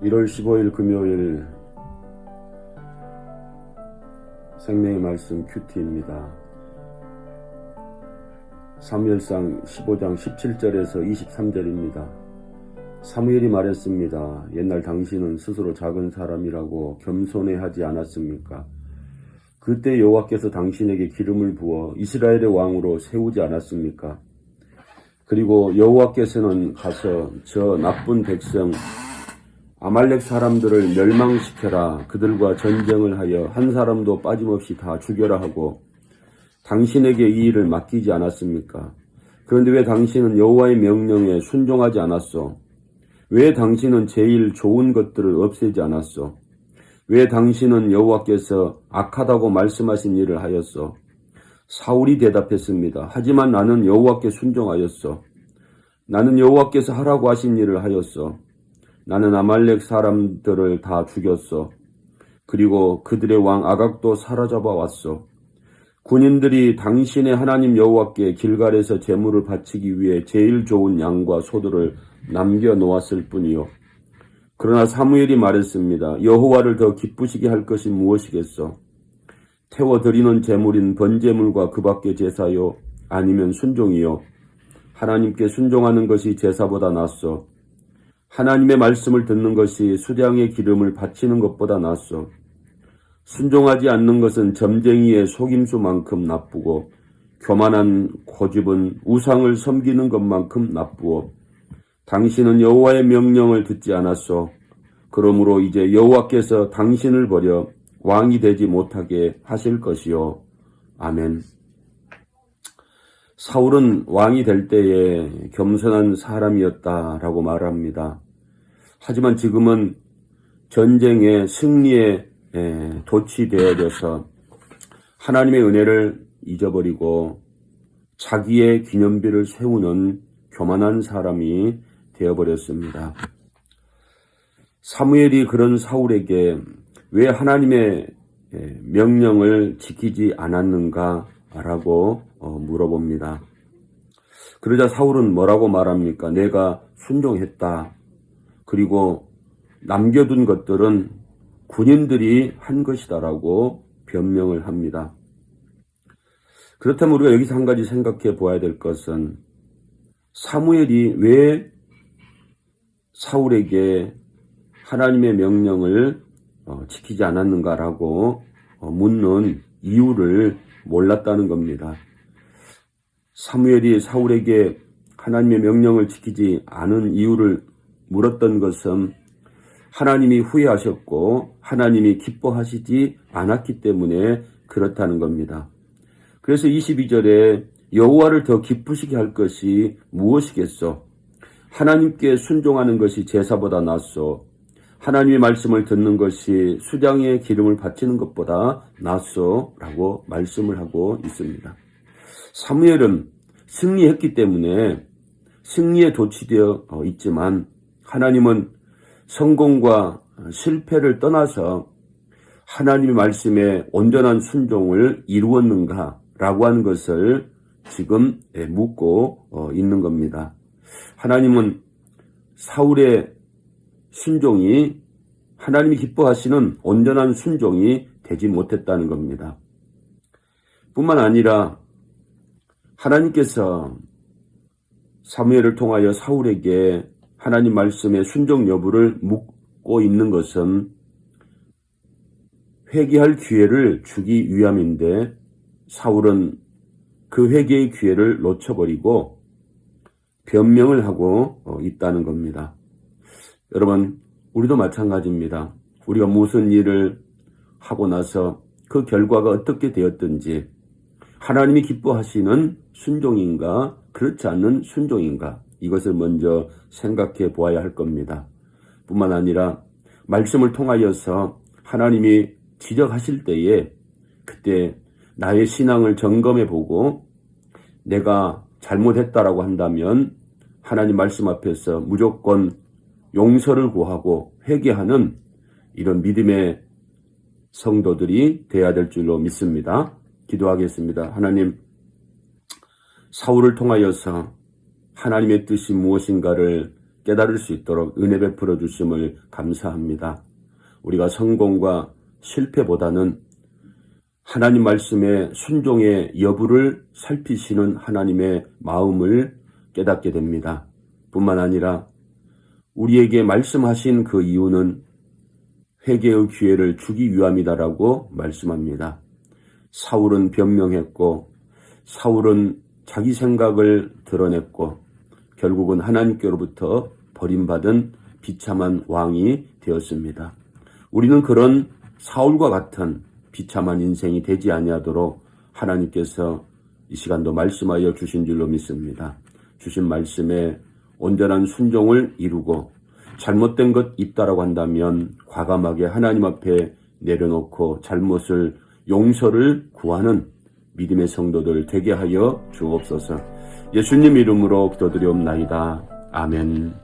1월 15일 금요일 생명의 말씀 큐티입니다. 사무엘상 15장 17절에서 23절입니다. 사무엘이 말했습니다. 옛날 당신은 스스로 작은 사람이라고 겸손해하지 않았습니까? 그때 여호와께서 당신에게 기름을 부어 이스라엘의 왕으로 세우지 않았습니까? 그리고 여호와께서는 가서 저 나쁜 백성 아말렉 사람들을 멸망시켜라. 그들과 전쟁을 하여 한 사람도 빠짐없이 다 죽여라 하고 당신에게 이 일을 맡기지 않았습니까? 그런데 왜 당신은 여호와의 명령에 순종하지 않았소? 왜 당신은 제일 좋은 것들을 없애지 않았소? 왜 당신은 여호와께서 악하다고 말씀하신 일을 하였소? 사울이 대답했습니다. 하지만 나는 여호와께 순종하였소. 나는 여호와께서 하라고 하신 일을 하였소. 나는 아말렉 사람들을 다 죽였소. 그리고 그들의 왕 아각도 사로잡아 왔소. 군인들이 당신의 하나님 여호와께 길갈에서 제물을 바치기 위해 제일 좋은 양과 소들을 남겨놓았을 뿐이요. 그러나 사무엘이 말했습니다. 여호와를 더 기쁘시게 할 것이 무엇이겠소? 태워드리는 제물인 번제물과 그 밖의 제사요, 아니면 순종이요. 하나님께 순종하는 것이 제사보다 낫소. 하나님의 말씀을 듣는 것이 수량의 기름을 바치는 것보다 낫소. 순종하지 않는 것은 점쟁이의 속임수만큼 나쁘고 교만한 고집은 우상을 섬기는 것만큼 나쁘오. 당신은 여호와의 명령을 듣지 않았소. 그러므로 이제 여호와께서 당신을 버려 왕이 되지 못하게 하실 것이요. 아멘. 사울은 왕이 될 때에 겸손한 사람이었다라고 말합니다. 하지만 지금은 전쟁의 승리에 도취되어져서 하나님의 은혜를 잊어버리고 자기의 기념비를 세우는 교만한 사람이 되어버렸습니다. 사무엘이 그런 사울에게 왜 하나님의 명령을 지키지 않았는가 라고 물어봅니다. 그러자 사울은 뭐라고 말합니까? 내가 순종했다. 그리고 남겨둔 것들은 군인들이 한 것이다라고 변명을 합니다. 그렇다면 우리가 여기서 한 가지 생각해 보아야 될 것은 사무엘이 왜 사울에게 하나님의 명령을 지키지 않았는가라고 묻는 이유를 몰랐다는 겁니다. 사무엘이 사울에게 하나님의 명령을 지키지 않은 이유를 물었던 것은 하나님이 후회하셨고 하나님이 기뻐하시지 않았기 때문에 그렇다는 겁니다. 그래서 22절에 여호와를 더 기쁘시게 할 것이 무엇이겠소? 하나님께 순종하는 것이 제사보다 낫소. 하나님의 말씀을 듣는 것이 수량의 기름을 바치는 것보다 낫소 라고 말씀을 하고 있습니다. 사무엘은 승리했기 때문에 승리에 도취되어 있지만 하나님은 성공과 실패를 떠나서 하나님의 말씀에 온전한 순종을 이루었는가 라고 하는 것을 지금 묻고 있는 겁니다. 하나님은 사울의 순종이 하나님이 기뻐하시는 온전한 순종이 되지 못했다는 겁니다. 뿐만 아니라 하나님께서 사무엘을 통하여 사울에게 하나님 말씀의 순종 여부를 묻고 있는 것은 회개할 기회를 주기 위함인데 사울은 그 회개의 기회를 놓쳐버리고 변명을 하고 있다는 겁니다. 여러분, 우리도 마찬가지입니다. 우리가 무슨 일을 하고 나서 그 결과가 어떻게 되었든지 하나님이 기뻐하시는 순종인가 그렇지 않는 순종인가 이것을 먼저 생각해 보아야 할 겁니다. 뿐만 아니라 말씀을 통하여서 하나님이 지적하실 때에 그때 나의 신앙을 점검해 보고 내가 잘못했다라고 한다면 하나님 말씀 앞에서 무조건 용서를 구하고 회개하는 이런 믿음의 성도들이 되어야 될 줄로 믿습니다. 기도하겠습니다. 하나님, 사울을 통하여서 하나님의 뜻이 무엇인가를 깨달을 수 있도록 은혜 베풀어 주심을 감사합니다. 우리가 성공과 실패보다는 하나님 말씀의 순종의 여부를 살피시는 하나님의 마음을 깨닫게 됩니다. 뿐만 아니라 우리에게 말씀하신 그 이유는 회개의 기회를 주기 위함이다라고 말씀합니다. 사울은 변명했고 사울은 자기 생각을 드러냈고 결국은 하나님께로부터 버림받은 비참한 왕이 되었습니다. 우리는 그런 사울과 같은 비참한 인생이 되지 아니하도록 하나님께서 이 시간도 말씀하여 주신 줄로 믿습니다. 주신 말씀에 온전한 순종을 이루고 잘못된 것 있다라고 한다면 과감하게 하나님 앞에 내려놓고 잘못을 용서를 구하는 믿음의 성도들 되게 하여 주옵소서. 예수님 이름으로 기도드리옵나이다. 아멘.